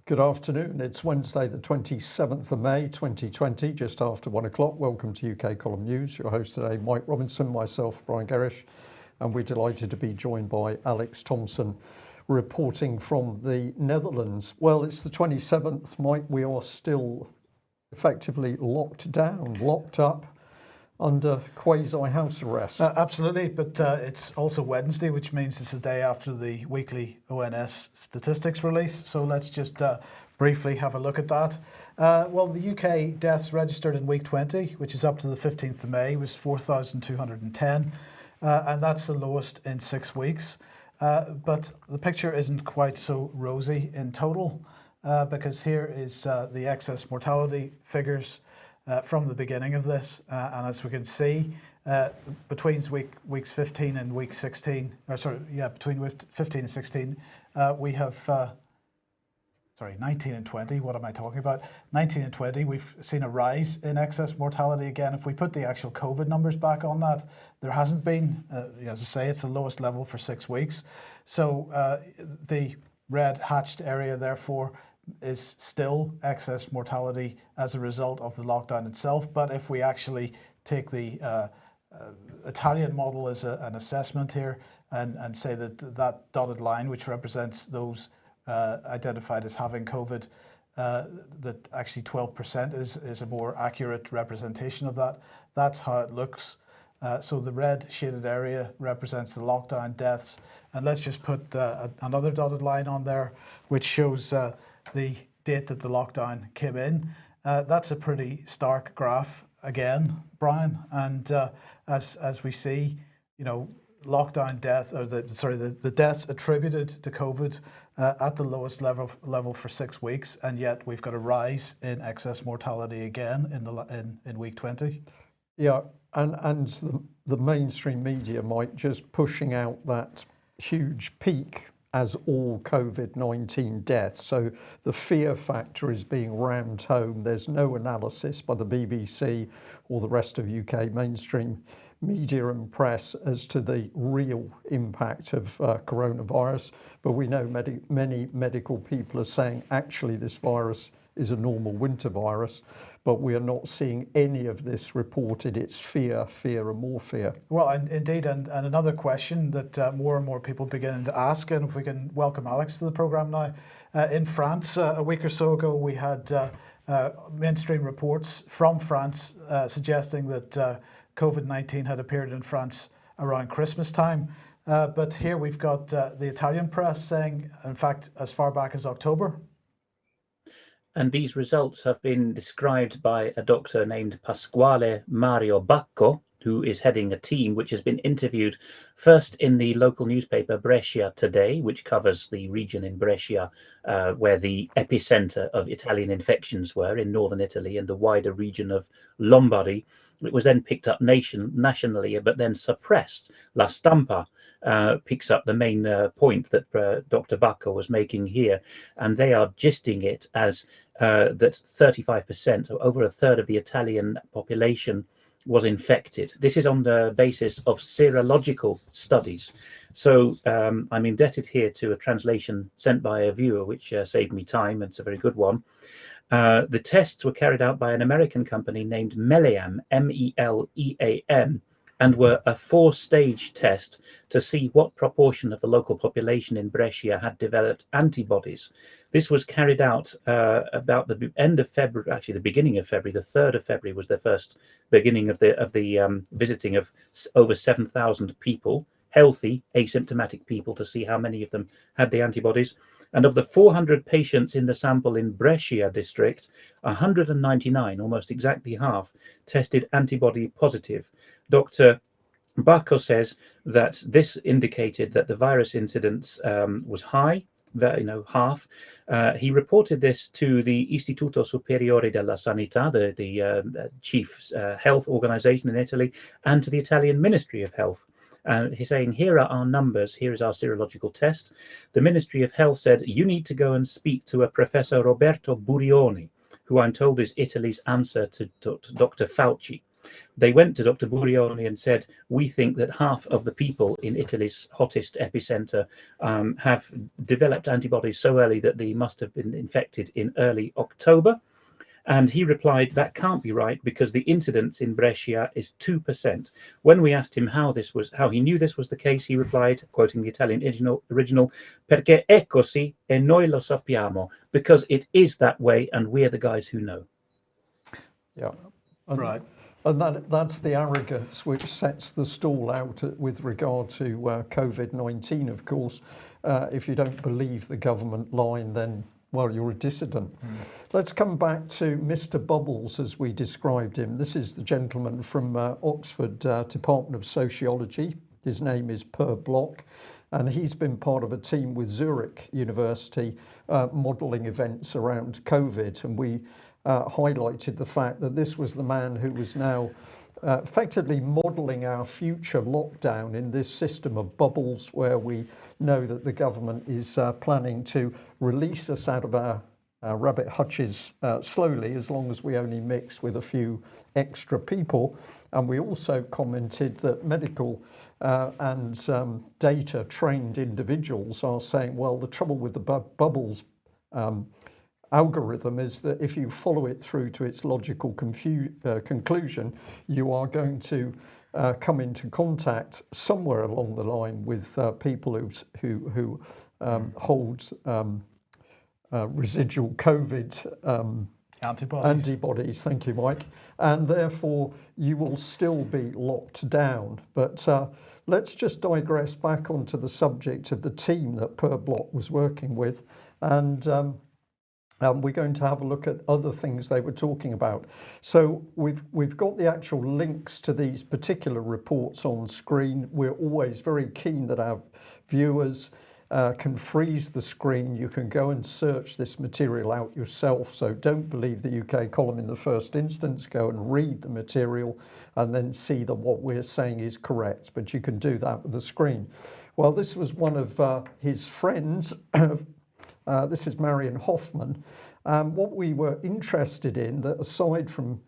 Good afternoon. It's Wednesday, the 27th of May, 2020, just after 1 o'clock. Welcome to UK Column News. Your host today, Mike Robinson, myself, Brian Gerrish, and we're delighted to be joined by Alex Thomson, reporting from the Netherlands. Well, it's the 27th, Mike. We are still effectively locked down, locked up, under quasi-house arrest. Absolutely, but it's also Wednesday, which means it's the day after the weekly ONS statistics release. So let's just briefly have a look at that. Well, the UK deaths registered in week 20, which is up to the 15th of May, was 4,210, and that's the lowest in 6 weeks. But the picture isn't quite so rosy in total, because here is the excess mortality figures from the beginning of this, and as we can see, between weeks 15 and week 16, between 15 and 16, we have 19 and 20. What am I talking about? 19 and 20, we've seen a rise in excess mortality again. If we put the actual COVID numbers back on that, there hasn't been, as I say, it's the lowest level for 6 weeks. So the red hatched area, therefore, is still excess mortality as a result of the lockdown itself. But if we actually take the Italian model as an assessment here and say that dotted line, which represents those identified as having COVID, that actually 12% is a more accurate representation of that. That's how it looks. So the red shaded area represents the lockdown deaths. And let's just put another dotted line on there, which shows the date that the lockdown came in. That's a pretty stark graph again, Brian. And as we see, lockdown death, or the deaths attributed to COVID at the lowest level for 6 weeks, and yet we've got a rise in excess mortality again in week 20. Yeah, and the mainstream media might just pushing out that huge peak as all COVID-19 deaths. So the fear factor is being rammed home. There's no analysis by the BBC or the rest of UK mainstream media and press as to the real impact of coronavirus. But we know many medical people are saying actually this virus is a normal winter virus, but we are not seeing any of this reported. It's fear, and more fear. Well, indeed, and another question that more and more people beginning to ask, and if we can welcome Alex to the programme now. In France, a week or so ago, we had mainstream reports from France suggesting that COVID-19 had appeared in France around Christmas time. But here we've got the Italian press saying, in fact, as far back as October. And these results have been described by a doctor named Pasquale Mario Bacco, who is heading a team which has been interviewed first in the local newspaper Brescia Today, which covers the region in Brescia where the epicenter of Italian infections were in northern Italy and the wider region of Lombardy. It was then picked up nationally, but then suppressed. La Stampa picks up the main point that Dr. Bacco was making here, and they are gisting it as that 35%, so over a third of the Italian population, was infected. This is on the basis of serological studies. So I'm indebted here to a translation sent by a viewer, which saved me time, and it's a very good one. The tests were carried out by an American company named Meleam, M-E-L-E-A-M, and were a 4-stage test to see what proportion of the local population in Brescia had developed antibodies. This was carried out about the end of February, actually the beginning of February. The 3rd of February was the first beginning of the visiting of over 7,000 people, healthy, asymptomatic people, to see how many of them had the antibodies. And of the 400 patients in the sample in Brescia district, 199, almost exactly half, tested antibody positive. Dr. Bacco says that this indicated that the virus incidence was high, half. He reported this to the Istituto Superiore della Sanità, the chief health organization in Italy, and to the Italian Ministry of Health. And he's saying, here are our numbers, here is our serological test. The Ministry of Health said, you need to go and speak to a Professor Roberto Burioni, who I'm told is Italy's answer to Dr. Fauci. They went to Dr. Burioni and said, we think that half of the people in Italy's hottest epicenter have developed antibodies so early that they must have been infected in early October. And he replied, that can't be right because the incidence in Brescia is 2%. When we asked him how he knew this was the case, he replied, quoting the Italian original, perché è così e noi lo sappiamo, because it is that way and we're the guys who know. Yeah. Right. And that's the arrogance which sets the stall out with regard to COVID-19, of course. If you don't believe the government line, then, well, you're a dissident. Let's come back to Mr. Bubbles, as we described him. This is the gentleman from Oxford Department of Sociology. His name is Per Block, and he's been part of a team with Zurich University modelling events around COVID. And we highlighted the fact that this was the man who was now effectively modelling our future lockdown in this system of bubbles, where we know that the government is planning to release us out of our rabbit hutches slowly, as long as we only mix with a few extra people. And we also commented that medical and data trained individuals are saying, well, the trouble with the bubbles algorithm is that if you follow it through to its logical conclusion, you are going to come into contact somewhere along the line with people who hold residual COVID antibodies. Thank you, Mike. And therefore, you will still be locked down. But let's just digress back onto the subject of the team that Per Block was working with, and we're going to have a look at other things they were talking about. So we've got the actual links to these particular reports on screen. We're always very keen that our viewers can freeze the screen. You can go and search this material out yourself. So don't believe the UK column in the first instance. Go and read the material and then see that what we're saying is correct. But you can do that with the screen. Well, this was one of his friends. This is Marian Hoffman. What we were interested in, that aside from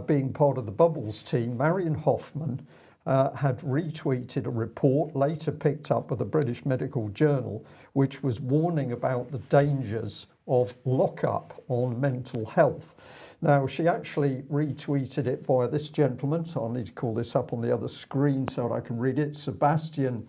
being part of the Bubbles team, Marian Hoffman had retweeted a report later picked up by the British Medical Journal, which was warning about the dangers of lockup on mental health. Now, she actually retweeted it via this gentleman, so I'll need to call this up on the other screen so that I can read it. Sebastian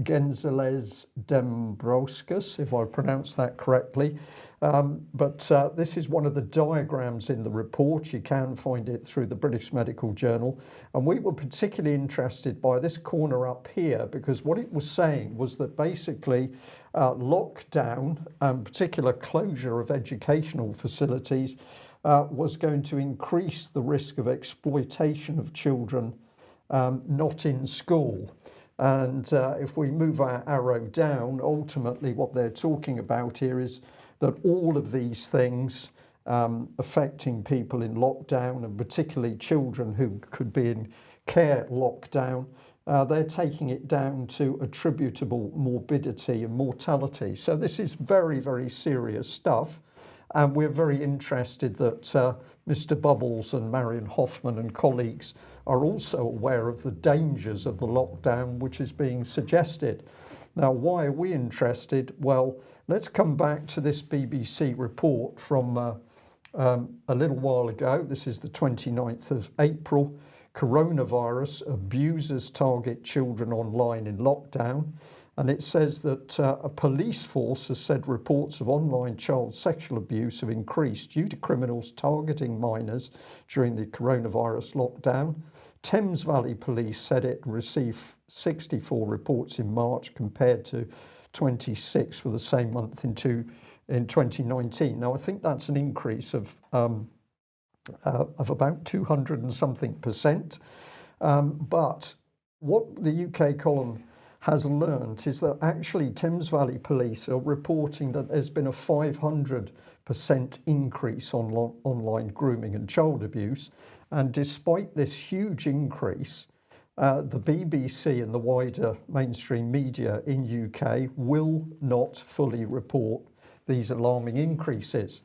Genzeles Dembrowskis, if I pronounced that correctly. But this is one of the diagrams in the report. You can find it through the British Medical Journal. And we were particularly interested by this corner up here, because what it was saying was that basically lockdown, and particular closure of educational facilities, was going to increase the risk of exploitation of children not in school. And if we move our arrow down, ultimately what they're talking about here is that all of these things affecting people in lockdown, and particularly children who could be in care lockdown, they're taking it down to attributable morbidity and mortality. So this is very, very serious stuff. And we're very interested that Mr. Bubbles and Marian Hoffman and colleagues are also aware of the dangers of the lockdown which is being suggested. Now, why are we interested? Well, let's come back to this BBC report from a little while ago. This is the 29th of April. Coronavirus abusers target children online in lockdown. And it says that a police force has said reports of online child sexual abuse have increased due to criminals targeting minors during the coronavirus lockdown. Thames Valley Police said it received 64 reports in March compared to 26 for the same month in 2019. Now, I think that's an increase of about 200 and something percent. But what the UK column has learnt is that actually Thames Valley Police are reporting that there's been a 500% increase on online grooming and child abuse. And despite this huge increase, the BBC and the wider mainstream media in UK will not fully report these alarming increases.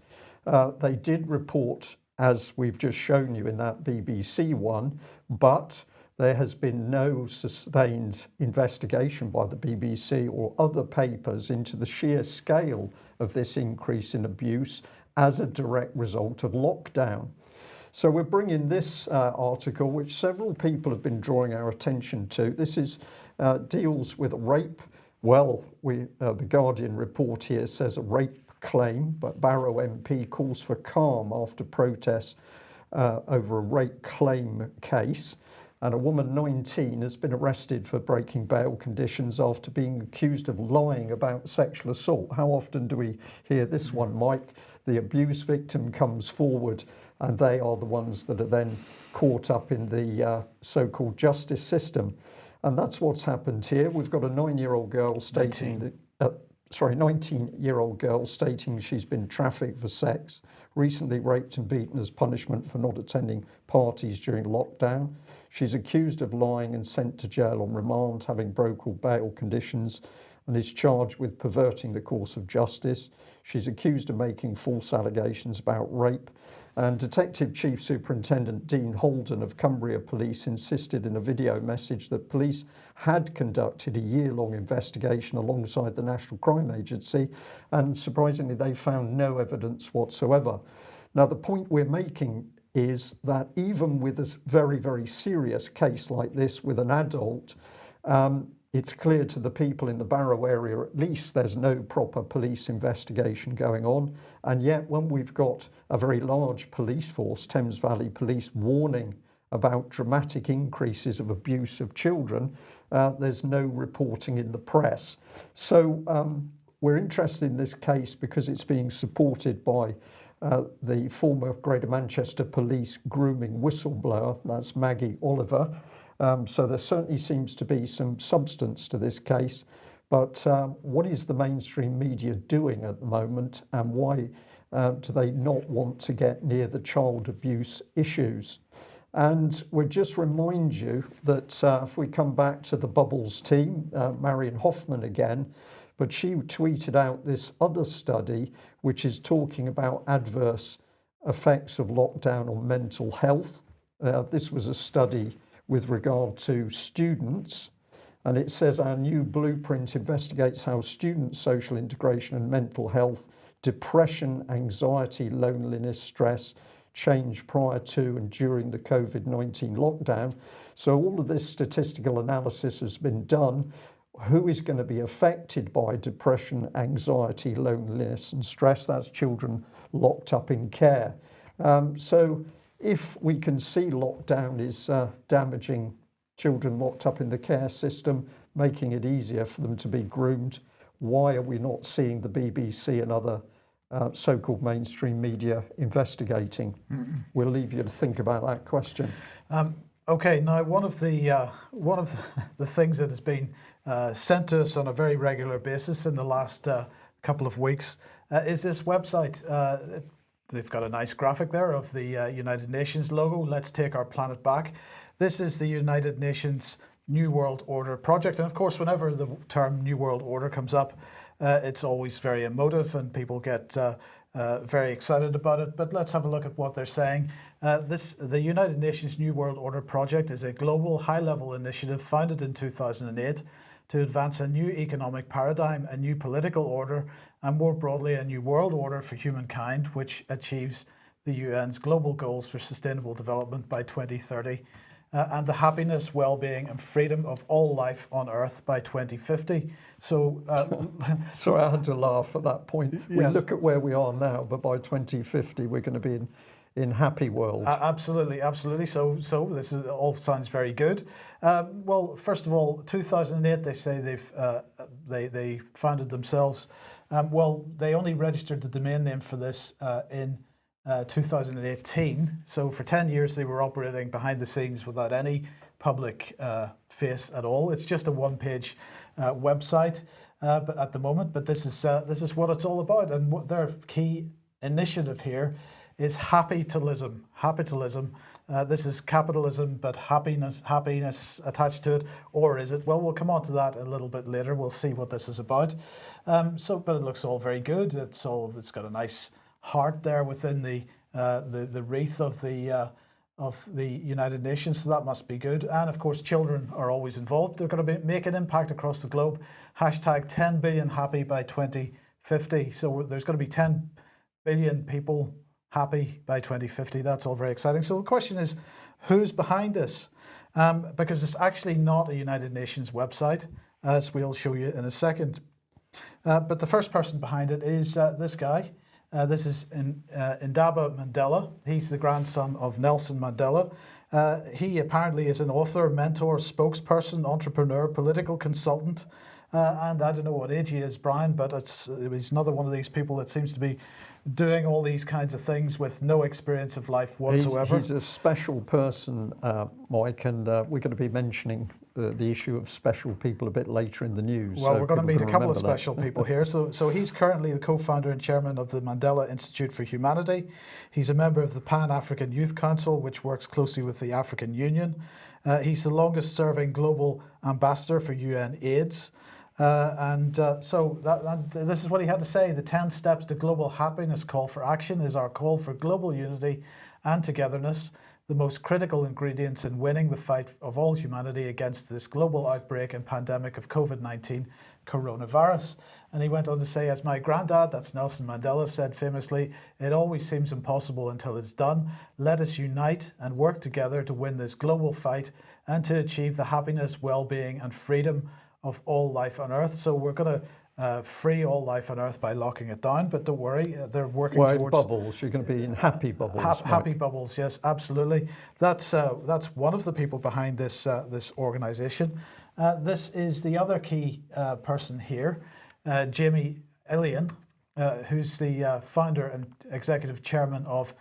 They did report as we've just shown you in that BBC one, but there has been no sustained investigation by the BBC or other papers into the sheer scale of this increase in abuse as a direct result of lockdown. So we're bringing this article, which several people have been drawing our attention to. This is deals with rape. Well, the Guardian report here says a rape claim, but Barrow MP calls for calm after protests over a rape claim case. And a woman 19 has been arrested for breaking bail conditions after being accused of lying about sexual assault. How often do we hear this one, Mike? The abuse victim comes forward and they are the ones that are then caught up in the so-called justice system. And that's what's happened here. We've got a 9-year-old girl stating 19-year-old girl stating she's been trafficked for sex, recently raped and beaten as punishment for not attending parties during lockdown. She's accused of lying and sent to jail on remand, having broken bail conditions, and is charged with perverting the course of justice. She's accused of making false allegations about rape. And Detective Chief Superintendent Dean Holden of Cumbria Police insisted in a video message that police had conducted a year-long investigation alongside the National Crime Agency, and surprisingly they found no evidence whatsoever. Now the point we're making is that even with a very, very serious case like this with an adult, it's clear to the people in the Barrow area, at least, there's no proper police investigation going on. And yet when we've got a very large police force, Thames Valley Police, warning about dramatic increases of abuse of children, there's no reporting in the press. So we're interested in this case because it's being supported by the former Greater Manchester Police grooming whistleblower, that's Maggie Oliver. So there certainly seems to be some substance to this case, but what is the mainstream media doing at the moment, and why do they not want to get near the child abuse issues? And we'll just remind you that if we come back to the Bubbles team, Marian Hoffman again, but she tweeted out this other study which is talking about adverse effects of lockdown on mental health. This was a study with regard to students, and it says our new blueprint investigates how students' social integration and mental health, depression, anxiety, loneliness, stress change prior to and during the COVID-19 lockdown. So all of this statistical analysis has been done. Who is going to be affected by depression, anxiety, loneliness and stress? That's children locked up in care. So if we can see lockdown is damaging children locked up in the care system, making it easier for them to be groomed, why are we not seeing the BBC and other so-called mainstream media investigating? We'll leave you to think about that question. Okay, now one of the things that has been sent to us on a very regular basis in the last couple of weeks is this website. They've got a nice graphic there of the United Nations logo. Let's take our planet back. This is the United Nations New World Order project. And of course, whenever the term New World Order comes up, it's always very emotive and people get very excited about it. But let's have a look at what they're saying. The United Nations New World Order project is a global high-level initiative founded in 2008 to advance a new economic paradigm, a new political order, and more broadly, a new world order for humankind, which achieves the UN's global goals for sustainable development by 2030, and the happiness, well-being, and freedom of all life on Earth by 2050. So, Sorry, I had to laugh at that point. Yes. We look at where we are now, but by 2050, we're going to be in happy world. Absolutely, absolutely. So this all sounds very good. Well, first of all, 2008, they say they founded themselves. Well, they only registered the domain name for this in 2018. So for 10 years, they were operating behind the scenes without any public face at all. It's just a one-page website, but at the moment. But this is what it's all about, and what their key initiative here is happitalism. Happitalism. This is capitalism, but happiness attached to it, or is it? Well, we'll come on to that a little bit later. We'll see what this is about. But it looks all very good. It's got a nice heart there within the the wreath of the United Nations, so that must be good. And of course, children are always involved. They're going to make an impact across the globe. Hashtag 10 billion happy by 2050. So there's going to be 10 billion people happy by 2050. That's all very exciting. So the question is, who's behind this? Because it's actually not a United Nations website, as we'll show you in a second. But the first person behind it is this guy. This is Ndaba Mandela. He's the grandson of Nelson Mandela. He apparently is an author, mentor, spokesperson, entrepreneur, political consultant. And I don't know what age he is, Brian, but he's another one of these people that seems to be doing all these kinds of things with no experience of life whatsoever. He's a special person, Mike, and we're going to be mentioning the issue of special people a bit later in the news. Well, so we're going to meet a couple of remember special people here. So he's currently the co-founder and chairman of the Mandela Institute for Humanity. He's a member of the Pan-African Youth Council, which works closely with the African Union. He's the longest serving global ambassador for UN AIDS. So this is what he had to say. The 10 steps to global happiness call for action is our call for global unity and togetherness, the most critical ingredients in winning the fight of all humanity against this global outbreak and pandemic of COVID-19 coronavirus. And he went on to say, as my granddad, that's Nelson Mandela, said famously, it always seems impossible until it's done. Let us unite and work together to win this global fight and to achieve the happiness, well-being and freedom of all life on Earth. So we're going to free all life on Earth by locking it down, but don't worry, they're working towards bubbles. You're going to be in happy bubbles. Happy bubbles, yes, absolutely. That's one of the people behind this this organisation. This is the other key person here, Jamie Ilian, who's the founder and executive chairman of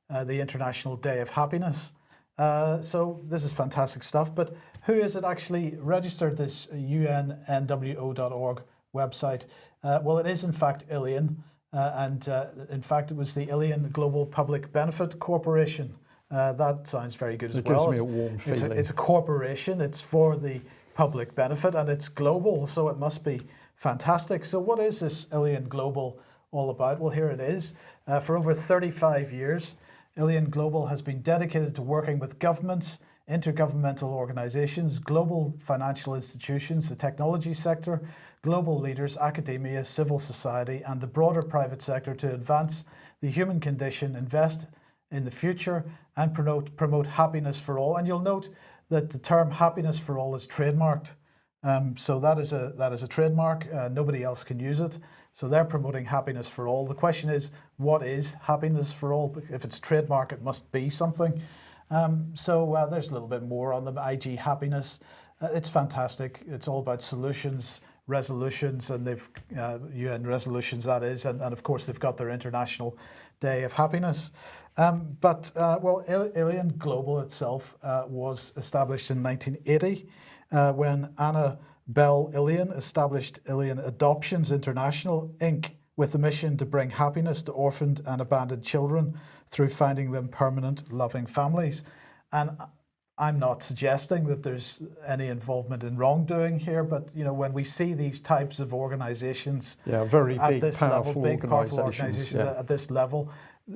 the International Day of Happiness. So this is fantastic stuff, but who is it actually registered this UNNWO.org website? Well, it is in fact Ilian, and in fact it was the Ilian Global Public Benefit Corporation. That sounds very good as well. It gives me a warm feeling. It's a corporation, it's for the public benefit, and it's global, so it must be fantastic. So what is this Ilian Global all about? Well, here it is. For over 35 years, Ilian Global has been dedicated to working with governments, intergovernmental organizations, global financial institutions, the technology sector, global leaders, academia, civil society, and the broader private sector to advance the human condition, invest in the future, and promote happiness for all. And you'll note that the term happiness for all is trademarked. So that is a trademark. Nobody else can use it. So they're promoting happiness for all. The question is, what is happiness for all? If it's trademark, it must be something. So there's a little bit more on the IG happiness. It's fantastic. It's all about solutions, resolutions, and they've UN resolutions, that is, and of course they've got their International Day of Happiness. Well, Ilian Global itself was established in 1980 when Anna Bell Ilian established Ilian Adoptions International, Inc., with the mission to bring happiness to orphaned and abandoned children through finding them permanent, loving families. And I'm not suggesting that there's any involvement in wrongdoing here, but you know, when we see these types of organizations, very at big, this powerful level, big, powerful organizations, at this level,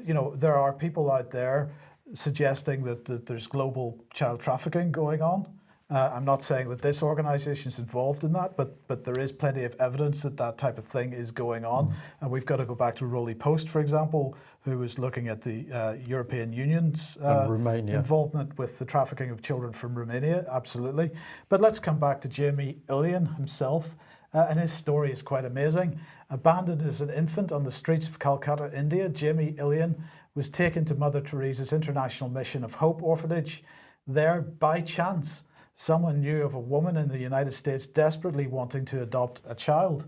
you know, there are people out there suggesting that there's global child trafficking going on. I'm not saying that this organization is involved in that, but there is plenty of evidence that that type of thing is going on. And we've got to go back to Rolly Post, for example, who was looking at the European Union's involvement with the trafficking of children from Romania, absolutely. But let's come back to Jamie Ilian himself, and his story is quite amazing. Abandoned as an infant on the streets of Calcutta, India, Jamie Ilian was taken to Mother Teresa's International Mission of Hope orphanage. There, by chance, someone knew of a woman in the United States desperately wanting to adopt a child.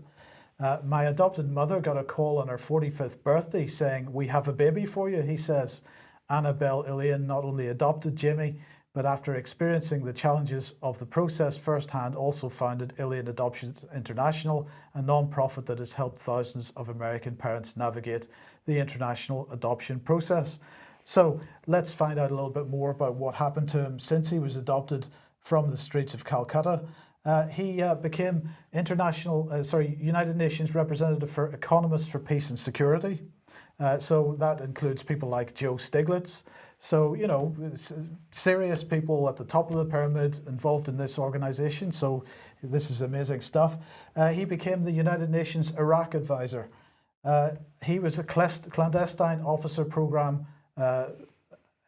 My adopted mother got a call on her 45th birthday saying, "We have a baby for you," he says. Annabelle Ilian not only adopted Jamie, but after experiencing the challenges of the process firsthand, also founded Ilian Adoptions International, a non-profit that has helped thousands of American parents navigate the international adoption process. So let's find out a little bit more about what happened to him since he was adopted from the streets of Calcutta. He became United Nations representative for Economists for Peace and Security. So that includes people like Joe Stiglitz. So, you know, serious people at the top of the pyramid involved in this organization. So this is amazing stuff. He became the United Nations Iraq advisor. He was a clandestine officer program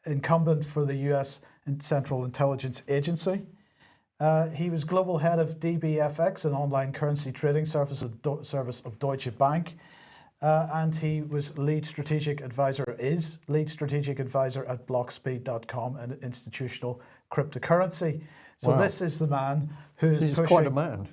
incumbent for the US Central Intelligence Agency. He was global head of DBFX, an online currency trading service of Deutsche Bank. And he was lead strategic advisor at blockspeed.com, an institutional cryptocurrency. So Wow. This is the man who is pushing... quite a man.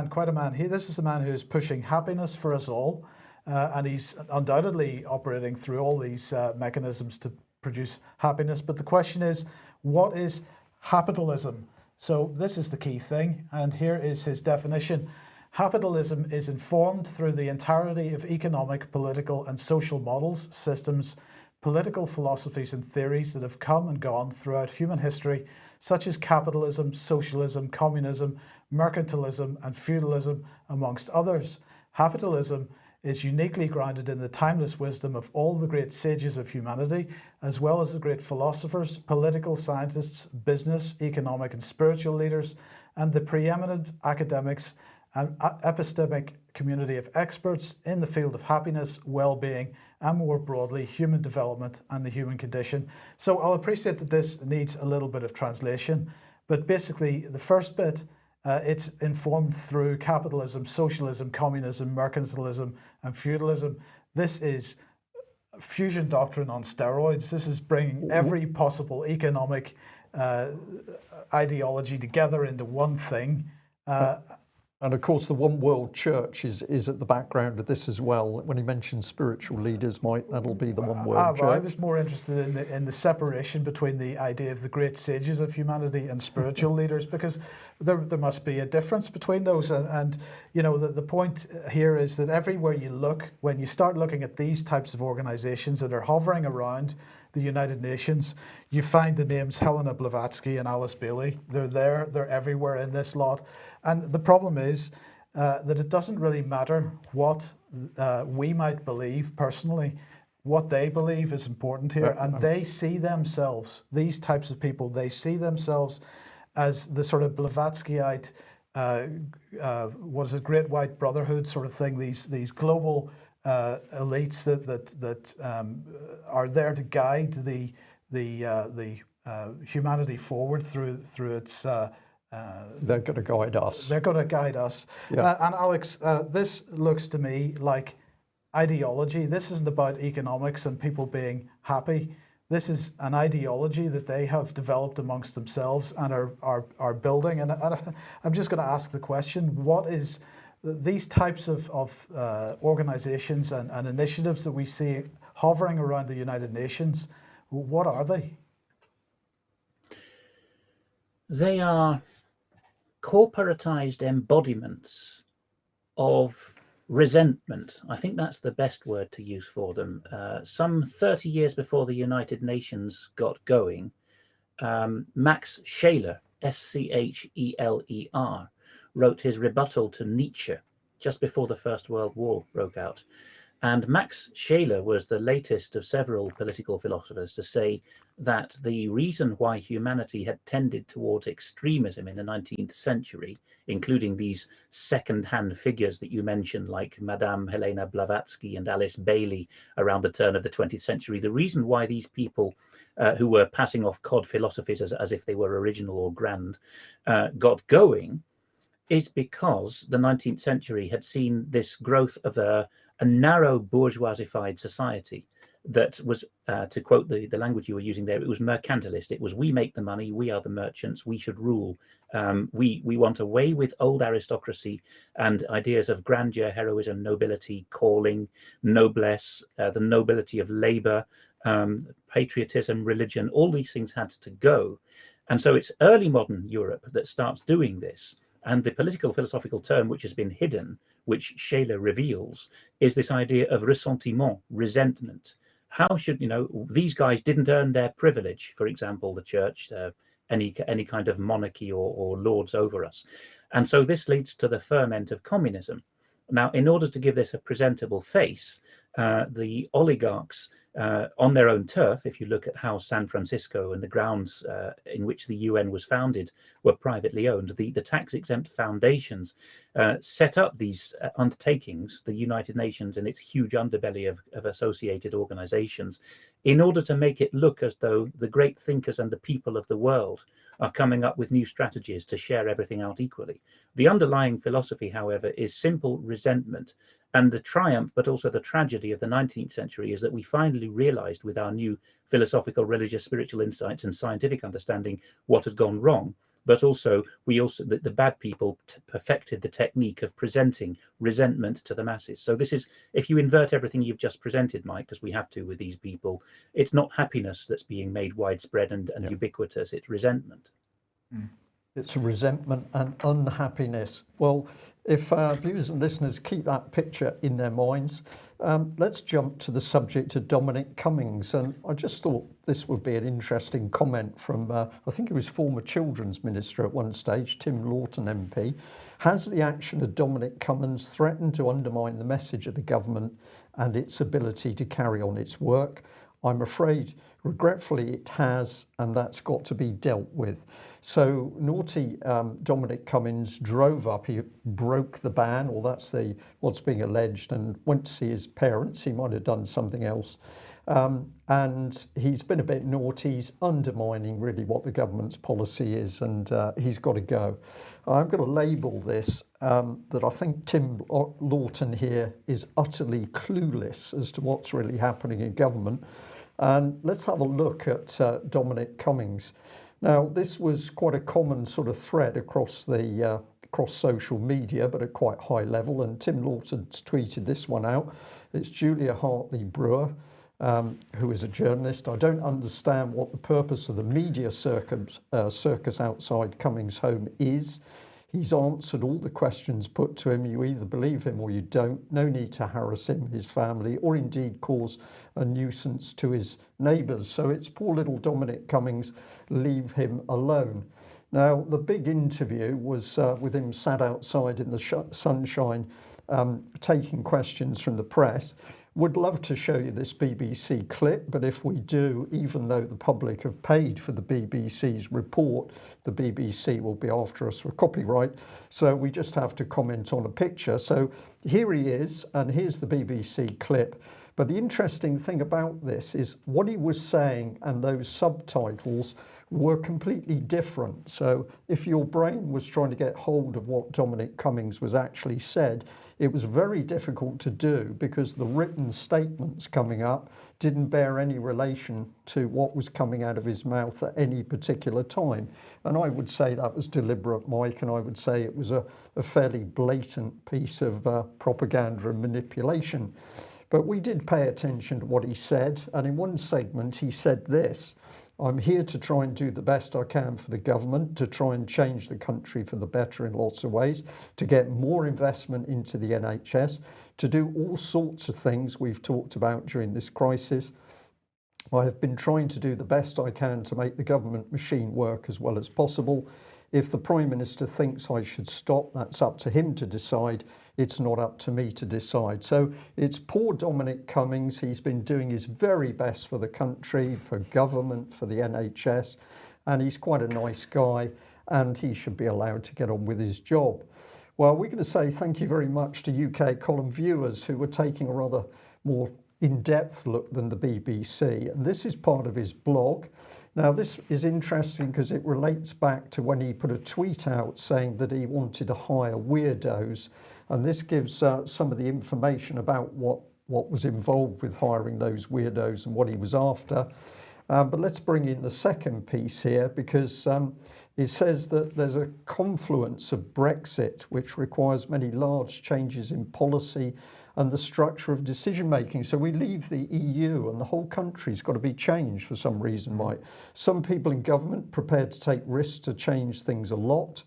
Quite a man. This is the man who is pushing happiness for us all. And he's undoubtedly operating through all these mechanisms to produce happiness. But the question is, what is capitalism? So this is the key thing. And here is his definition. Capitalism is informed through the entirety of economic, political, and social models, systems, political philosophies, and theories that have come and gone throughout human history, such as capitalism, socialism, communism, mercantilism, and feudalism, amongst others. Capitalism is uniquely grounded in the timeless wisdom of all the great sages of humanity, as well as the great philosophers, political scientists, business, economic, and spiritual leaders, and the preeminent academics an epistemic community of experts in the field of happiness, well-being, and more broadly, human development and the human condition. So I'll appreciate that this needs a little bit of translation, but basically the first bit, it's informed through capitalism, socialism, communism, mercantilism, and feudalism. This is fusion doctrine on steroids. This is bringing every possible economic ideology together into one thing. And of course, the One World Church is at the background of this as well. When he mentions spiritual leaders, that'll be the One World Church. I was more interested in the separation between the idea of the great sages of humanity and spiritual leaders, because there must be a difference between those. And you know, the point here is that everywhere you look, when you start looking at these types of organizations that are hovering around the United Nations, you find the names Helena Blavatsky and Alice Bailey. They're there, they're everywhere in this lot. And the problem is that it doesn't really matter what we might believe personally. What they believe is important here. And they see themselves, these types of people, they see themselves as the sort of Blavatskyite, Great White Brotherhood sort of thing, these global elites that are there to guide the humanity forward through its. They're going to guide us. They're going to guide us. Yeah. And Alex, this looks to me like ideology. This isn't about economics and people being happy. This is an ideology that they have developed amongst themselves and are building. And I'm just going to ask the question: what is these types of organizations and initiatives that we see hovering around the United Nations? What are they? They are corporatized embodiments of resentment. I think that's the best word to use for them. Some 30 years before the United Nations got going, Max Scheler, Scheler, wrote his rebuttal to Nietzsche just before the First World War broke out. And Max Scheler was the latest of several political philosophers to say that the reason why humanity had tended towards extremism in the 19th century, including these second-hand figures that you mentioned, like Madame Helena Blavatsky and Alice Bailey around the turn of the 20th century, the reason why these people who were passing off cod philosophies as if they were original or grand got going is because the 19th century had seen this growth of a narrow bourgeoisified society that was, to quote the language you were using there, it was mercantilist. It was, we make the money, we are the merchants, we should rule. We want away with old aristocracy and ideas of grandeur, heroism, nobility, calling, noblesse, the nobility of labor, patriotism, religion, all these things had to go. And so it's early modern Europe that starts doing this. And the political philosophical term which has been hidden, which Scheler reveals, is this idea of ressentiment, resentment. How should, these guys didn't earn their privilege, for example, the church, any kind of monarchy or lords over us. And so this leads to the ferment of communism. Now, in order to give this a presentable face, the oligarchs on their own turf, if you look at how San Francisco and the grounds in which the UN was founded were privately owned, the tax-exempt foundations set up these undertakings, the United Nations and its huge underbelly of associated organizations, in order to make it look as though the great thinkers and the people of the world are coming up with new strategies to share everything out equally. The underlying philosophy, however, is simple resentment. And the triumph, but also the tragedy of the 19th century, is that we finally realized with our new philosophical, religious, spiritual insights and scientific understanding what had gone wrong. But also, the bad people perfected the technique of presenting resentment to the masses. So this is, if you invert everything you've just presented, Mike, as we have to with these people, it's not happiness that's being made widespread and ubiquitous, it's resentment. It's resentment and unhappiness. Well, if our viewers and listeners keep that picture in their minds, let's jump to the subject of Dominic Cummings. And I just thought this would be an interesting comment from, I think it was former Children's Minister at one stage, Tim Lawton MP. Has the action of Dominic Cummings threatened to undermine the message of the government and its ability to carry on its work? I'm afraid, regretfully, it has, and that's got to be dealt with. So naughty Dominic Cummings drove up, he broke the ban, or that's what's being alleged, and went to see his parents. He might have done something else. And he's been a bit naughty. He's undermining really what the government's policy is, and he's got to go. I'm going to label this that I think Tim Lawton here is utterly clueless as to what's really happening in government. And let's have a look at Dominic Cummings. Now, this was quite a common sort of thread across social media, but at quite high level. And Tim Lawton's tweeted this one out. It's Julia Hartley-Brewer, who is a journalist. I don't understand what the purpose of the media circus outside Cummings' home is. He's answered all the questions put to him. You either believe him or you don't. No need to harass him, his family, or indeed cause a nuisance to his neighbours. So it's poor little Dominic Cummings, leave him alone. Now, the big interview was with him sat outside in the sunshine, taking questions from the press. Would love to show you this BBC clip, but if we do, even though the public have paid for the BBC's report, the BBC will be after us for copyright. So we just have to comment on a picture. So here he is, and here's the BBC clip. But the interesting thing about this is what he was saying and those subtitles were completely different. So if your brain was trying to get hold of what Dominic Cummings was actually said, it was very difficult to do because the written statements coming up didn't bear any relation to what was coming out of his mouth at any particular time. And I would say that was deliberate, Mike, and I would say it was a fairly blatant piece of propaganda and manipulation. But we did pay attention to what he said, and in one segment he said this: I'm here to try and do the best I can for the government, to try and change the country for the better in lots of ways, to get more investment into the NHS, to do all sorts of things we've talked about during this crisis. I have been trying to do the best I can to make the government machine work as well as possible. If the Prime Minister thinks I should stop, that's up to him to decide. It's not up to me to decide. So it's poor Dominic Cummings. He's been doing his very best for the country, for government, for the NHS, and he's quite a nice guy, and he should be allowed to get on with his job. Well, we're going to say thank you very much to UK column viewers who were taking a rather more in-depth look than the BBC, and this is part of his blog. Now, this is interesting because it relates back to when he put a tweet out saying that he wanted to hire weirdos, and this gives some of the information about what was involved with hiring those weirdos and what he was after. But let's bring in the second piece here, because it says that there's a confluence of Brexit which requires many large changes in policy and the structure of decision making. So we leave the EU and the whole country's got to be changed for some reason, Mike. Some people in government prepared to take risks to change things a lot.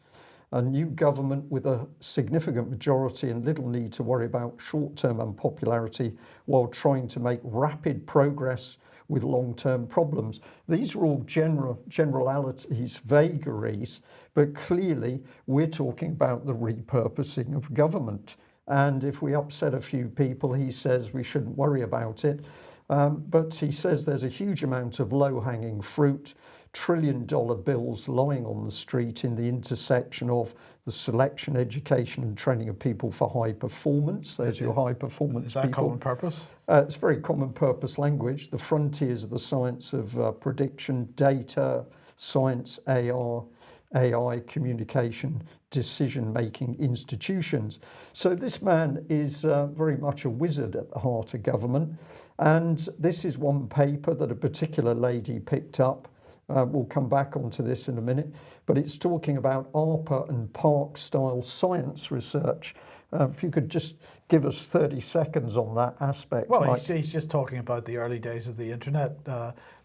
A new government with a significant majority and little need to worry about short-term unpopularity while trying to make rapid progress with long-term problems. These are all generalities, vagaries, but clearly we're talking about the repurposing of government. And if we upset a few people, he says we shouldn't worry about it. But he says there's a huge amount of low-hanging fruit, trillion-dollar bills lying on the street in the intersection of the selection, education and training of people for high performance. There's your high performance Is that people. common purpose? It's very common purpose language. The frontiers of the science of prediction, data, science, AI, communication, decision-making institutions. So this man is very much a wizard at the heart of government. And this is one paper that a particular lady picked up. We'll come back onto this in a minute, but it's talking about ARPA and Park-style science research. If you could just give us 30 seconds on that aspect. Well, he's just talking about the early days of the internet.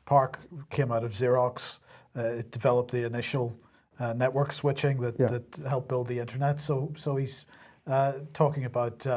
Park came out of Xerox. It developed the initial network switching that helped build the internet. So he's talking about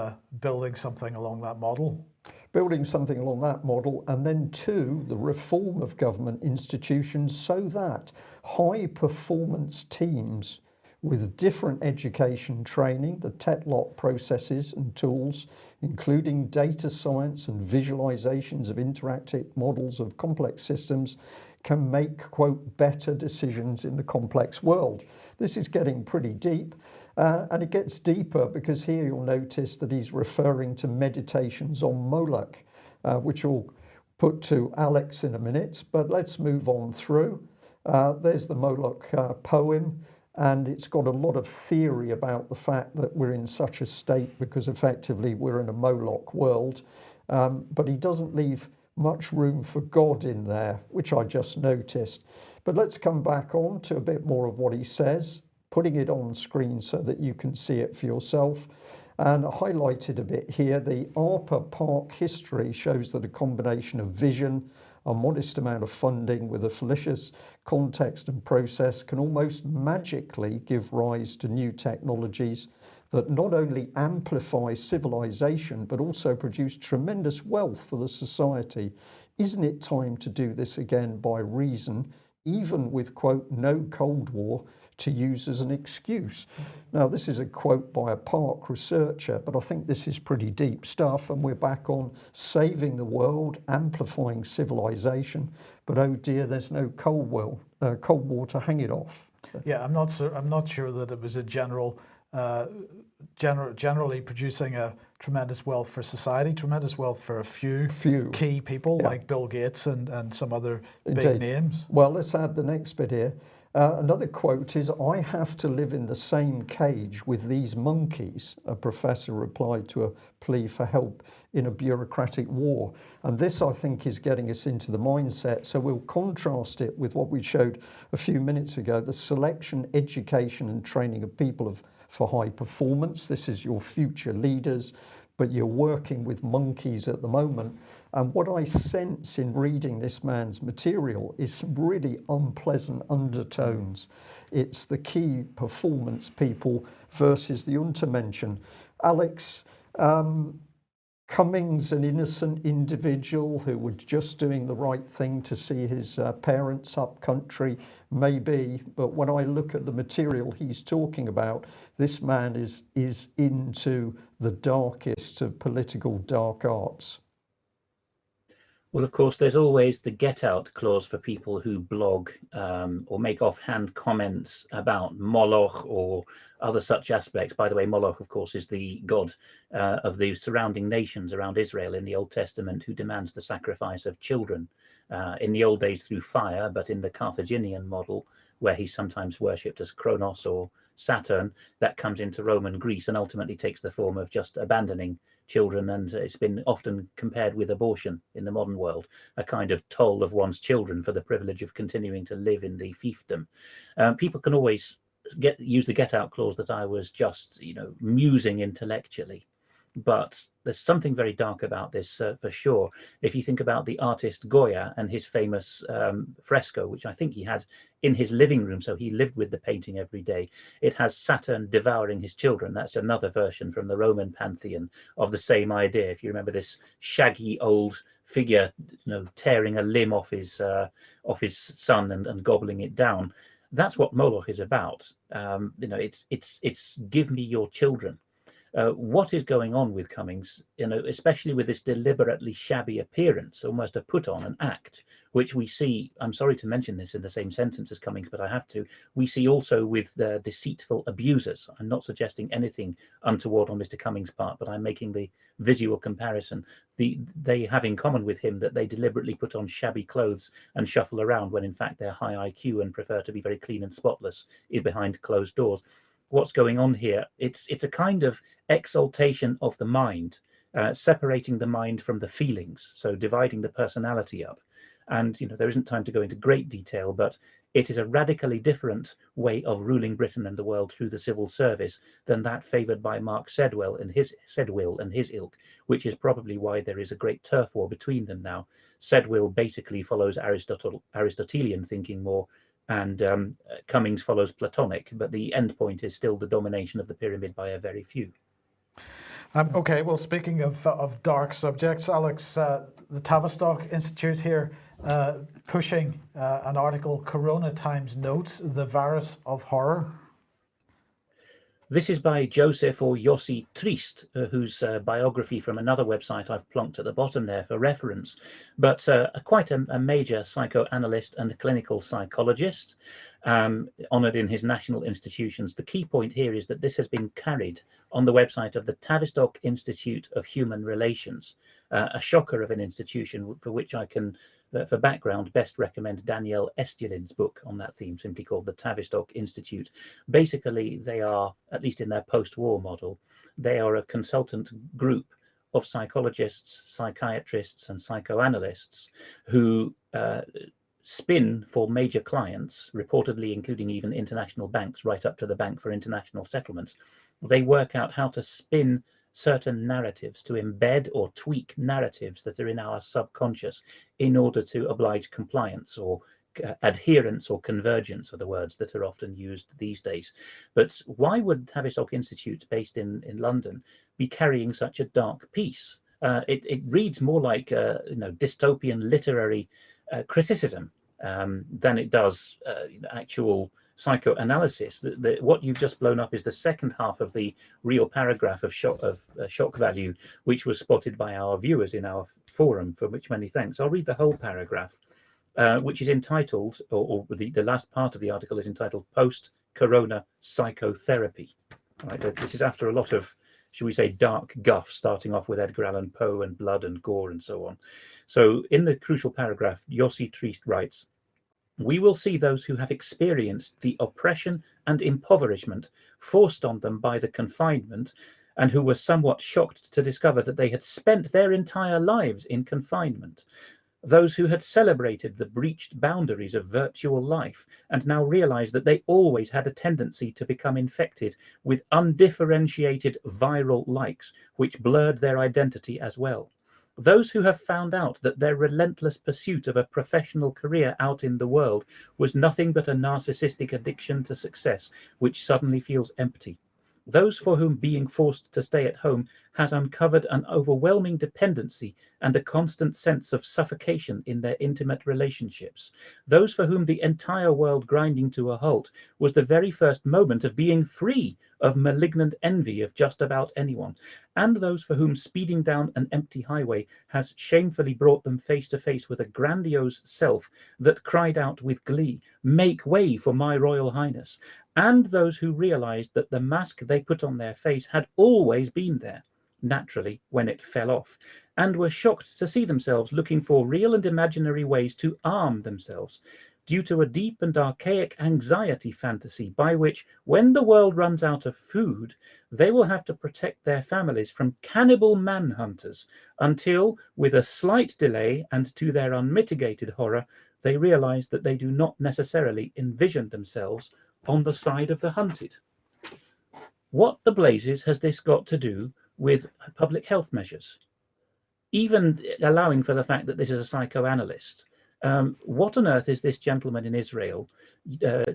building something along that model. Building something along that model, and then two, the reform of government institutions so that high performance teams with different education training, the TETLOT processes and tools, including data science and visualizations of interactive models of complex systems, can make, quote, better decisions in the complex world. This is getting pretty deep. And it gets deeper because here you'll notice that he's referring to meditations on Moloch, which we'll put to Alex in a minute, but let's move on through. There's the Moloch poem, and it's got a lot of theory about the fact that we're in such a state because effectively we're in a Moloch world, but he doesn't leave much room for God in there, which I just noticed. But let's come back on to a bit more of what he says, putting it on screen so that you can see it for yourself. And I highlighted a bit here, the ARPA Park history shows that a combination of vision, a modest amount of funding with a fallacious context and process can almost magically give rise to new technologies that not only amplify civilization, but also produce tremendous wealth for the society. Isn't it time to do this again by reason, even with, quote, no Cold War to use as an excuse? Now, this is a quote by a Park researcher, but I think this is pretty deep stuff, and we're back on saving the world, amplifying civilization, but oh dear, there's no Cold War to hang it off. Yeah, I'm not sure that it was a generally producing a tremendous wealth for society, tremendous wealth for a few key people like Bill Gates and some other big names. Well, let's add the next bit here. Another quote is, "I have to live in the same cage with these monkeys," a professor replied to a plea for help in a bureaucratic war. And this, I think, is getting us into the mindset. So we'll contrast it with what we showed a few minutes ago, the selection, education and training of people for high performance. This is your future leaders, but you're working with monkeys at the moment. And what I sense in reading this man's material is some really unpleasant undertones. It's the key performance people versus the Untermenschen. Alex, Cummings, an innocent individual who was just doing the right thing to see his parents up country, maybe, but when I look at the material he's talking about, this man is into the darkest of political dark arts. Well, of course, there's always the get out clause for people who blog or make offhand comments about Moloch or other such aspects. By the way, Moloch, of course, is the god of the surrounding nations around Israel in the Old Testament, who demands the sacrifice of children in the old days through fire, but in the Carthaginian model, where he's sometimes worshipped as Kronos or Saturn, that comes into Roman Greece and ultimately takes the form of just abandoning children, and it's been often compared with abortion in the modern world, a kind of toll of one's children for the privilege of continuing to live in the fiefdom. People can always use the get out clause that I was just musing intellectually, but there's something very dark about this for sure. If you think about the artist Goya and his famous fresco, which I think he had in his living room, so he lived with the painting every day. It has Saturn devouring his children. That's another version from the Roman pantheon of the same idea. If you remember this shaggy old figure, tearing a limb off his son and gobbling it down. That's what Moloch is about. It's give me your children. What is going on with Cummings, especially with this deliberately shabby appearance, almost a put on, an act, which we see, I'm sorry to mention this in the same sentence as Cummings, but I have to, we see also with the deceitful abusers. I'm not suggesting anything untoward on Mr. Cummings' part, but I'm making the visual comparison. They have in common with him that they deliberately put on shabby clothes and shuffle around when in fact they're high IQ and prefer to be very clean and spotless behind closed doors. What's going on here? It's a kind of exaltation of the mind, separating the mind from the feelings, so dividing the personality up. And there isn't time to go into great detail, but it is a radically different way of ruling Britain and the world through the civil service than that favoured by Mark Sedwill and his ilk, which is probably why there is a great turf war between them now. Sedwill basically follows Aristotelian thinking more, and Cummings follows Platonic, but the end point is still the domination of the pyramid by a very few. Okay, well, speaking of dark subjects, Alex, the Tavistock Institute here pushing an article, Corona Times Notes, The Virus of Horror. This is by Joseph or Yossi Trist, whose biography from another website I've plonked at the bottom there for reference, but quite a major psychoanalyst and clinical psychologist, honoured in his national institutions. The key point here is that this has been carried on the website of the Tavistock Institute of Human Relations, a shocker of an institution for which I can, for background, best recommend Danielle Estulin's book on that theme, simply called the Tavistock Institute. Basically, they are, at least in their post-war model, they are a consultant group of psychologists, psychiatrists, and psychoanalysts who spin for major clients, reportedly including even international banks, right up to the Bank for International Settlements. They work out how to spin certain narratives, to embed or tweak narratives that are in our subconscious in order to oblige compliance or adherence or convergence are the words that are often used these days. But why would Tavistock Institute, based in London, be carrying such a dark piece? It reads more like dystopian literary criticism than it does actual psychoanalysis. What you've just blown up is the second half of the real paragraph of shock value, which was spotted by our viewers in our forum, for which many thanks. I'll read the whole paragraph, which is entitled, or the last part of the article is entitled Post-Corona Psychotherapy. Right, this is after a lot of, should we say, dark guff, starting off with Edgar Allan Poe and blood and gore and so on. So in the crucial paragraph, Yossi Trist writes, "We will see those who have experienced the oppression and impoverishment forced on them by the confinement, and who were somewhat shocked to discover that they had spent their entire lives in confinement. Those who had celebrated the breached boundaries of virtual life and now realized that they always had a tendency to become infected with undifferentiated viral likes, which blurred their identity as well. Those who have found out that their relentless pursuit of a professional career out in the world was nothing but a narcissistic addiction to success, which suddenly feels empty. Those for whom being forced to stay at home has uncovered an overwhelming dependency and a constant sense of suffocation in their intimate relationships. Those for whom the entire world grinding to a halt was the very first moment of being free of malignant envy of just about anyone. And those for whom speeding down an empty highway has shamefully brought them face to face with a grandiose self that cried out with glee, 'Make way for my Royal Highness.' And those who realized that the mask they put on their face had always been there, naturally, when it fell off, and were shocked to see themselves looking for real and imaginary ways to arm themselves, due to a deep and archaic anxiety fantasy by which, when the world runs out of food, they will have to protect their families from cannibal manhunters, until, with a slight delay and to their unmitigated horror, they realize that they do not necessarily envision themselves on the side of the hunted." What the blazes has this got to do with public health measures? Even allowing for the fact that this is a psychoanalyst, what on earth is this gentleman in Israel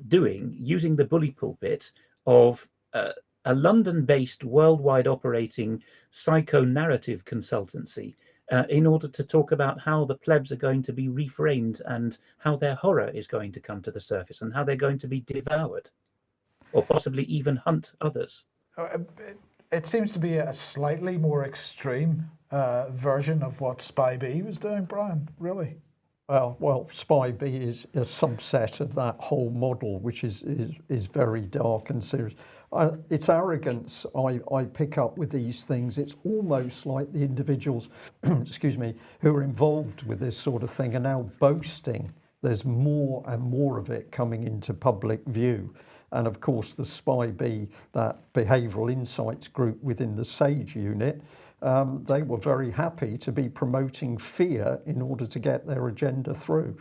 doing, using the bully pulpit of a London-based, worldwide operating psycho-narrative consultancy in order to talk about how the plebs are going to be reframed and how their horror is going to come to the surface and how they're going to be devoured or possibly even hunt others? it seems to be a slightly more extreme version of what Spy B was doing, Brian, really. Well, Spy B is a subset of that whole model, which is very dark and serious. It's arrogance I pick up with these things. It's almost like the individuals, excuse me, who are involved with this sort of thing are now boasting. There's more and more of it coming into public view. And of course, the Spy B, that behavioural insights group within the SAGE unit, they were very happy to be promoting fear in order to get their agenda through.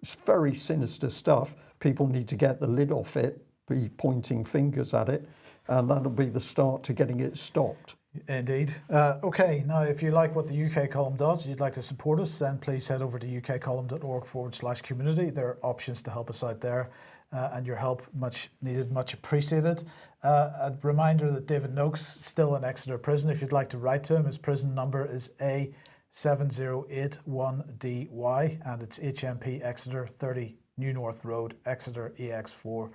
It's very sinister stuff. People need to get the lid off it, be pointing fingers at it, and that'll be the start to getting it stopped. Indeed. Okay, now if you like what the UK column does, you'd like to support us, then please head over to ukcolumn.org/community. There are options to help us out there, and your help much needed, much appreciated. A reminder that David Noakes still in Exeter prison. If you'd like to write to him, his prison number is A7081DY, and it's HMP Exeter, 30 New North Road, Exeter, EX4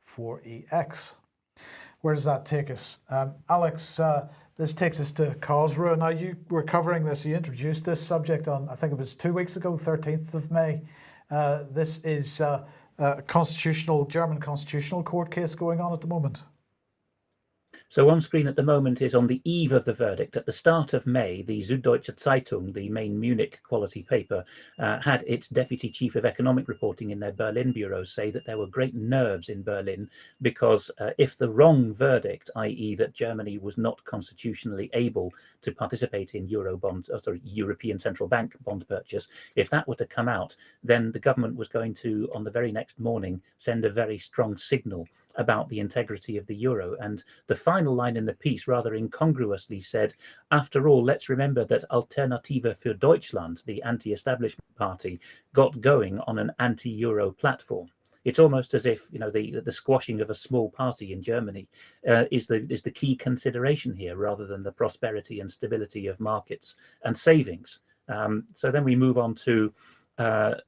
4EX. Where does that take us? Alex, this takes us to Karlsruhe. Now, you were covering this, you introduced this subject on, I think it was 2 weeks ago, 13th of May. This is a German constitutional court case going on at the moment. So on screen at the moment is on the eve of the verdict. At the start of May, the Süddeutsche Zeitung, the main Munich quality paper, had its deputy chief of economic reporting in their Berlin bureau say that there were great nerves in Berlin because if the wrong verdict, i.e. that Germany was not constitutionally able to participate in European Central Bank bond purchase, if that were to come out, then the government was going to, on the very next morning, send a very strong signal about the integrity of the euro. And the final line in the piece rather incongruously said, after all, let's remember that Alternative für Deutschland, the anti-establishment party, got going on an anti-euro platform. It's almost as if, you know, the squashing of a small party in Germany is the key consideration here, rather than the prosperity and stability of markets and savings. So then we move on to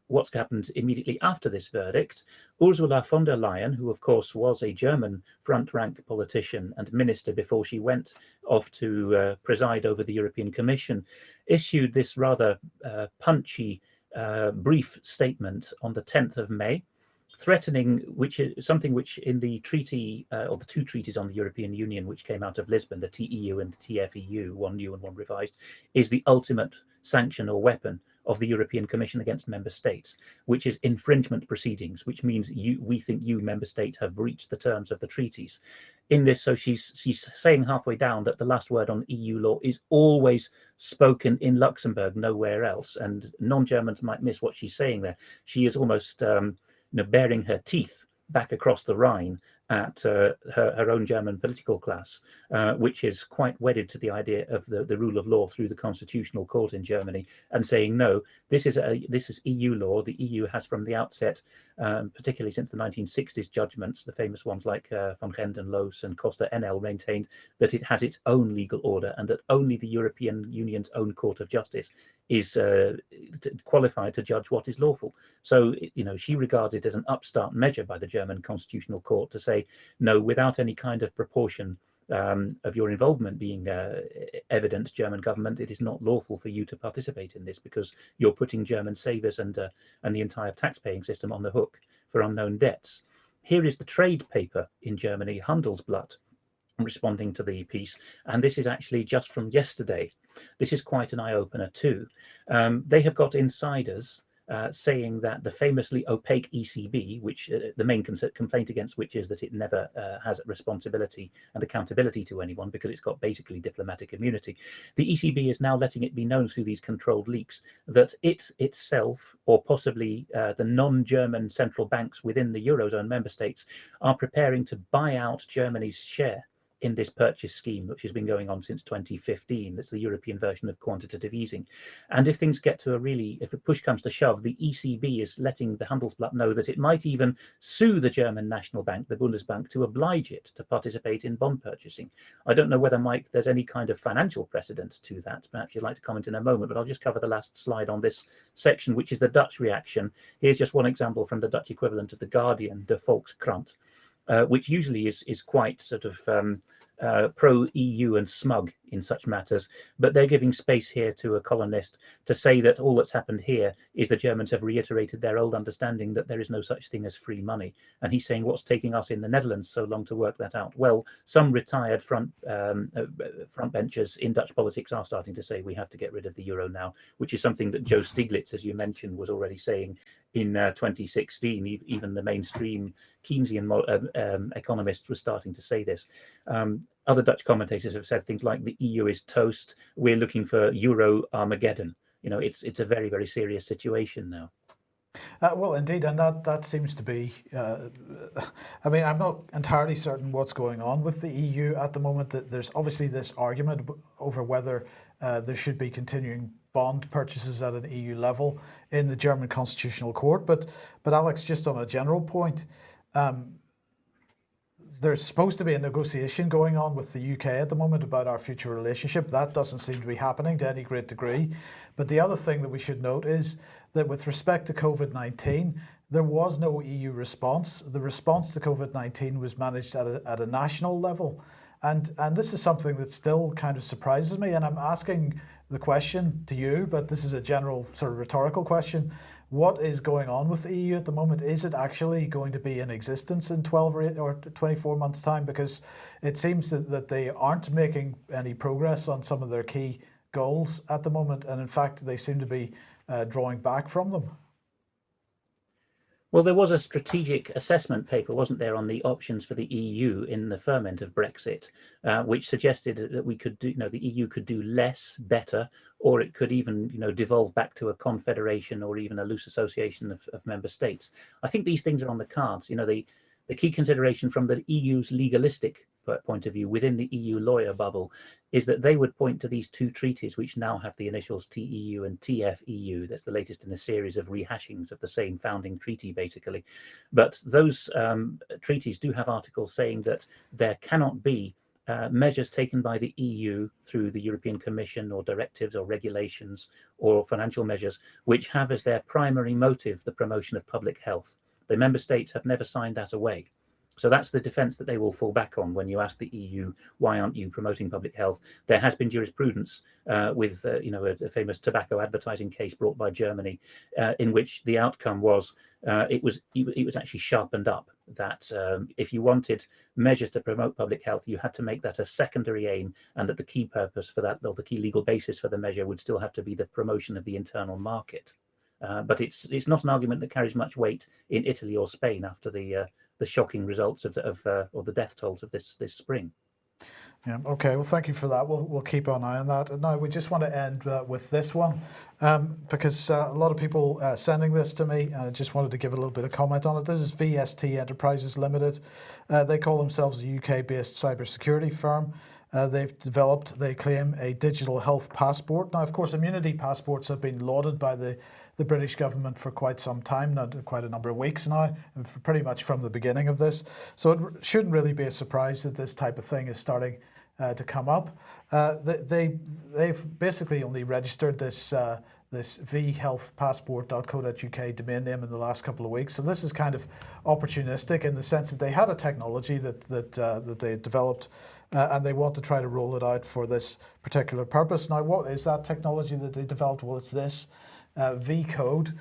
what's happened immediately after this verdict. Ursula von der Leyen, who of course was a German front-rank politician and minister before she went off to preside over the European Commission, issued this rather punchy brief statement on the 10th of May, threatening, which is something which in the treaty, or the two treaties on the European Union which came out of Lisbon, the TEU and the TFEU, one new and one revised, is the ultimate sanction or weapon of the European Commission against member states, which is infringement proceedings, which means we think you member states have breached the terms of the treaties. In this, so she's saying halfway down that the last word on EU law is always spoken in Luxembourg, nowhere else. And non-Germans might miss what she's saying there. She is almost baring her teeth back across the Rhine at her own German political class, which is quite wedded to the idea of the rule of law through the constitutional court in Germany, and saying, no, this is EU law. The EU has from the outset, particularly since the 1960s judgments, the famous ones like von Renden-Loos and Costa-Enel, maintained that it has its own legal order and that only the European Union's own Court of Justice is qualified to judge what is lawful. So, you know, she regarded as an upstart measure by the German Constitutional Court to say, no, without any kind of proportion of your involvement being evident, German government, it is not lawful for you to participate in this because you're putting German savers and the entire tax-paying system on the hook for unknown debts. Here is the trade paper in Germany, Handelsblatt, responding to the piece, and this is actually just from yesterday. This is quite an eye-opener too. They have got insiders saying that the famously opaque ECB, which the main complaint against which is that it never has responsibility and accountability to anyone because it's got basically diplomatic immunity, the ECB is now letting it be known through these controlled leaks that it itself, or possibly the non-German central banks within the Eurozone member states, are preparing to buy out Germany's share in this purchase scheme, which has been going on since 2015. That's the European version of quantitative easing. And if things get to if a push comes to shove, the ECB is letting the Handelsblatt know that it might even sue the German National Bank, the Bundesbank, to oblige it to participate in bond purchasing. I don't know whether, Mike, there's any kind of financial precedent to that. Perhaps you'd like to comment in a moment, but I'll just cover the last slide on this section, which is the Dutch reaction. Here's just one example from the Dutch equivalent of The Guardian, De Volkskrant, which usually is quite sort of pro-EU and smug in such matters, but they're giving space here to a columnist to say that all that's happened here is the Germans have reiterated their old understanding that there is no such thing as free money. And he's saying, what's taking us in the Netherlands so long to work that out? Well, some retired frontbenchers in Dutch politics are starting to say we have to get rid of the euro now, which is something that Joe Stiglitz, as you mentioned, was already saying in 2016. Even the mainstream Keynesian economists were starting to say this. Other Dutch commentators have said things like the EU is toast. We're looking for Euro Armageddon. It's a very, very serious situation now. Well, indeed, and that seems to be. I mean, I'm not entirely certain what's going on with the EU at the moment. That there's obviously this argument over whether there should be continuing bond purchases at an EU level in the German Constitutional Court. But Alex, just on a general point. There's supposed to be a negotiation going on with the UK at the moment about our future relationship. That doesn't seem to be happening to any great degree. But the other thing that we should note is that with respect to COVID-19, there was no EU response. The response to COVID-19 was managed at a national level. And this is something that still kind of surprises me. And I'm asking the question to you, but this is a general sort of rhetorical question. What is going on with the EU at the moment? Is it actually going to be in existence in 12 or 24 months' time? Because it seems that they aren't making any progress on some of their key goals at the moment. And in fact, they seem to be drawing back from them. Well, there was a strategic assessment paper, wasn't there, on the options for the EU in the ferment of Brexit, which suggested that we could do, the EU could do less, better, or it could even, devolve back to a confederation or even a loose association of member states. I think these things are on the cards. The key consideration from the EU's legalistic point of view within the EU lawyer bubble is that they would point to these two treaties which now have the initials TEU and TFEU. That's the latest in a series of rehashings of the same founding treaty, basically. But those treaties do have articles saying that there cannot be measures taken by the EU through the European Commission or directives or regulations or financial measures which have as their primary motive the promotion of public health. The member states have never signed that away. So that's the defence that they will fall back on when you ask the EU, why aren't you promoting public health? There has been jurisprudence with a famous tobacco advertising case brought by Germany, in which the outcome was it was actually sharpened up that if you wanted measures to promote public health, you had to make that a secondary aim, and that the key purpose for that, or the key legal basis for the measure, would still have to be the promotion of the internal market. But it's not an argument that carries much weight in Italy or Spain after the shocking results of the death tolls of this spring. Yeah. Okay. Well, thank you for that. We'll keep an eye on that. And now we just want to end with this one because a lot of people sending this to me, and I just wanted to give a little bit of comment on it. This is VST Enterprises Limited. They call themselves a UK-based cybersecurity firm. They've developed, they claim, a digital health passport. Now, of course, immunity passports have been lauded by the British government for quite some time, not quite a number of weeks now, and pretty much from the beginning of this. So it shouldn't really be a surprise that this type of thing is starting to come up. They've basically only registered this vhealthpassport.co.uk domain name in the last couple of weeks. So this is kind of opportunistic in the sense that they had a technology that they had developed and they want to try to roll it out for this particular purpose. Now, what is that technology that they developed? Well, it's this V code.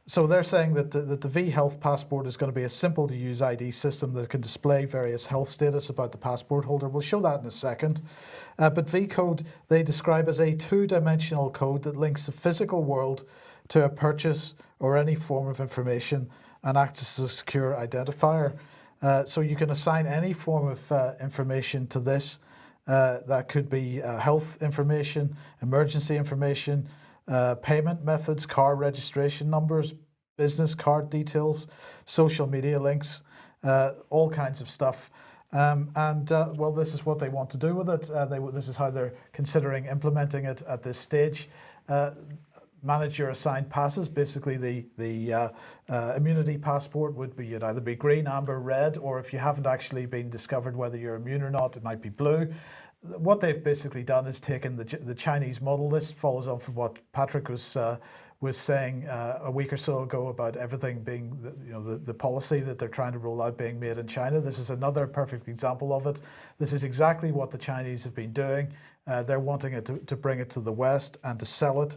So they're saying that the V Health Passport is going to be a simple to use ID system that can display various health status about the passport holder. We'll show that in a second. But V code they describe as a two-dimensional code that links the physical world to a purchase or any form of information and acts as a secure identifier. So you can assign any form of information to this. That could be health information, emergency information, payment methods, car registration numbers, business card details, social media links, all kinds of stuff. Well, this is what they want to do with it. This is how they're considering implementing it at this stage. Manage your assigned passes. Basically, the immunity passport would be, you'd either be green, amber, red, or if you haven't actually been discovered whether you're immune or not, it might be blue. What they've basically done is taken the Chinese model. This follows on from what Patrick was was saying a week or so ago about everything being, the policy that they're trying to roll out being made in China. This is another perfect example of it. This is exactly what the Chinese have been doing. They're wanting it to bring it to the West and to sell it.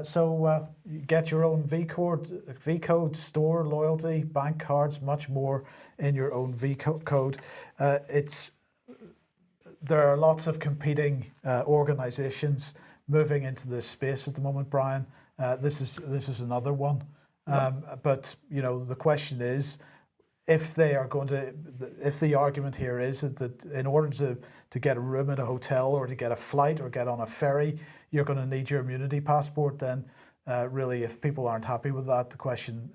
So you get your own V code, store, loyalty, bank cards, much more in your own V code. There are lots of competing organizations moving into this space at the moment, Brian. This is another one. But the question is, if they are going to, if the argument here is that in order to get a room in a hotel or to get a flight or get on a ferry, you're going to need your immunity passport, then really, if people aren't happy with that, the question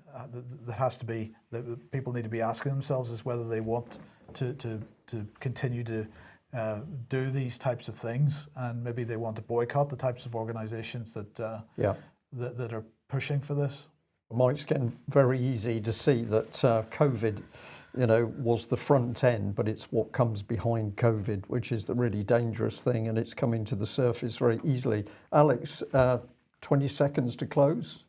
that has to be, that people need to be asking themselves is whether they want to continue to do these types of things, and maybe they want to boycott the types of organizations that are pushing for this. Mike, it's getting very easy to see that COVID, was the front end, but it's what comes behind COVID, which is the really dangerous thing, and it's coming to the surface very easily. Alex, 20 seconds to close.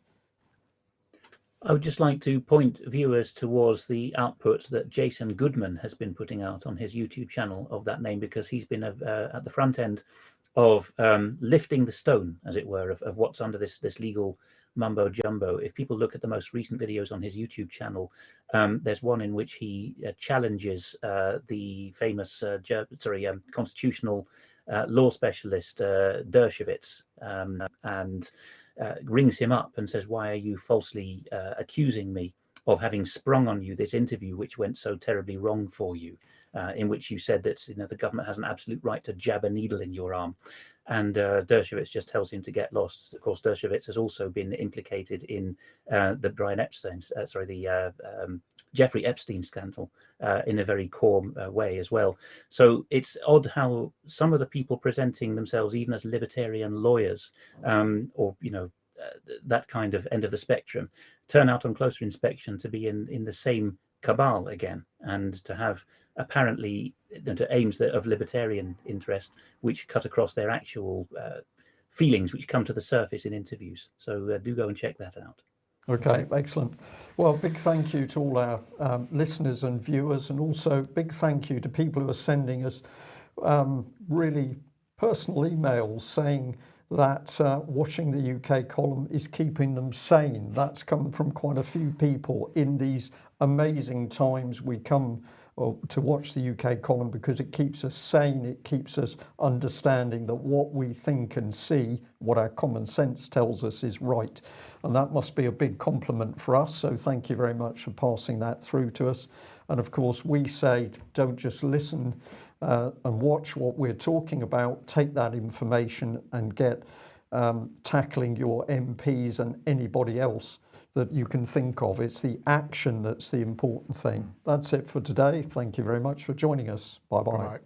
I would just like to point viewers towards the output that Jason Goodman has been putting out on his YouTube channel of that name, because he's been at the front end of lifting the stone, as it were, of what's under this legal mumbo jumbo. If people look at the most recent videos on his YouTube channel, there's one in which he challenges the famous constitutional law specialist Dershowitz, and rings him up and says, "Why are you falsely accusing me of having sprung on you this interview which went so terribly wrong for you, in which you said that the government has an absolute right to jab a needle in your arm?" And Dershowitz just tells him to get lost. Of course, Dershowitz has also been implicated in the Jeffrey Epstein scandal in a very core way as well. So it's odd how some of the people presenting themselves even as libertarian lawyers, or that kind of end of the spectrum, turn out on closer inspection to be in the same cabal again, and to have apparently aims of libertarian interest which cut across their actual feelings, which come to the surface in interviews. So do go and check that out. Okay, excellent. Well, big thank you to all our listeners and viewers, and also big thank you to people who are sending us really personal emails saying that watching the UK column is keeping them sane. That's come from quite a few people in these amazing times. We come to watch the UK column because it keeps us sane, it keeps us understanding that what we think and see, what our common sense tells us is right. And that must be a big compliment for us, so thank you very much for passing that through to us. And of course, we say don't just listen and watch what we're talking about, take that information and get tackling your MPs and anybody else that you can think of. It's the action that's the important thing. That's it for today. Thank you very much for joining us. Bye-bye. All right.